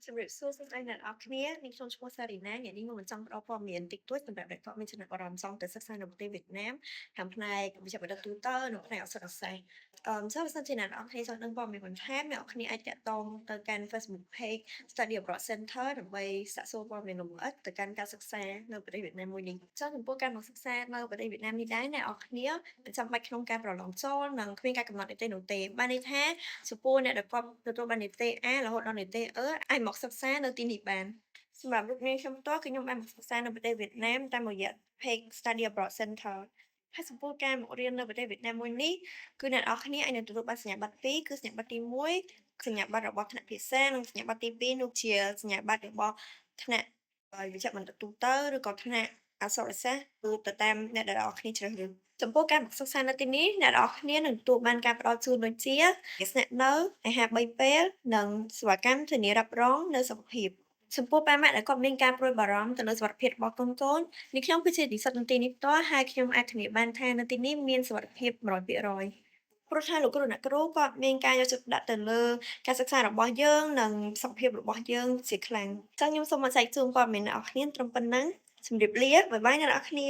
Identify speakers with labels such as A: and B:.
A: សម្រាប់សួរសួស្តីអ្នកនរគ្នានាងខ្ញុំឈ្មោះសារីណាថ្ងៃនេះខ្ញុំនឹងចង់ផ្ដល់ព័ត៌មានតិចតួចសម្រាប់អ្នកគាត់មានចំណាប់អារម្មណ៍ចង់ទៅសិក្សានៅប្រទេសវៀតណាមខាងផ្នែកវិជ្ជាបណ្ឌិតទូទៅនិងផ្នែកអក្សរសាស្ត្រសូមបើសិនជាអ្នកនរគ្នាចង់ដឹងព័ត៌មានបន្ថែមអ្នកនរគ្នាអាចតាក់ទងទៅកាន់ Facebook Page Study Abroad Center ដើម្បីសាកសួរព័ត៌មានលម្អិតទៅកាន់ការសិក្សានៅប្រទេសវៀតណាមមួយនេះចំពោះការមកសិក្សានៅប្រទេសវៀតណាមនេះដែរអ្នកនរគ្នាមិនចាំបាច់ក្នុងការប្រឡងចូលនិងគ្មានការកំណត់នីតិនោះទេបានន័យថាចំពោះអ្នកដែលគាត់ទទួលបាននីតិ A រហូតដល់នីតិ E អាចមកសិក្សានៅទីនេះបានសម្រាប់រូបនាងខ្ញុំផ្ទាល់គឺខ្ញុំបានមកសិក្សានៅប្រទេសវៀតណាមតាមរយៈ Page Study Abroad Center ហើយចំពោះការមករៀននៅប្រទេសវៀតណាមមួយនេះគឺអ្នកនរគ្នាអាចនឹងទទួលបានសញ្ញាបត្រពីរគឺសញ្ញាបត្រទី1សញ្ញាបត្ររបស់ថ្នាក់ភាសានិងសញ្ញាបត្រទី2នោះជាសញ្ញាបត្ររបស់ថ្នាក់វិជ្ជាបណ្ឌិតទូទៅឬក៏ថ្នាក់អក្សរសាស្ត្រគឺទៅតាមអ្នកដែលអ្នកនរគ្នាជ្រើសរើសចំពោះការមកសិក្សានៅទីនេះអ្នកនរគ្នានឹងទទួលបានការផ្ដល់ជូនដូចជាស្នាក់នៅអាហារ3ពេលនិងសេវាកម្មធានារ៉ាប់រងនូវសុខភាពចំពោះប៉ាម៉ាក់ដែលគាត់មានការព្រួយបារម្ភទៅលើសុវត្ថិភាពរបស់កូនៗនេះខ្ញុំគឺជានិស្សិតនៅទីនេះផ្ទាល់ហើយខ្ញុំអាចធានាបានថានៅទីនេះមានសុវត្ថិភាព100%ព្រោះថាលោកគ្រូអ្នកគ្រូគាត់មានការយកចិត្តទុកដាក់ទៅលើការសិក្សារបស់យើងនិងសុខភាពរបស់យើងជាខ្លាំងអញ្ចឹងខ្ញុំសូមមកចែកជូនព័ត៌មានអ្នកនរគ្នាត្រឹមប៉ុណ្ណឹងជម្រាបលាបាយបាយអ្នកនរគ្នា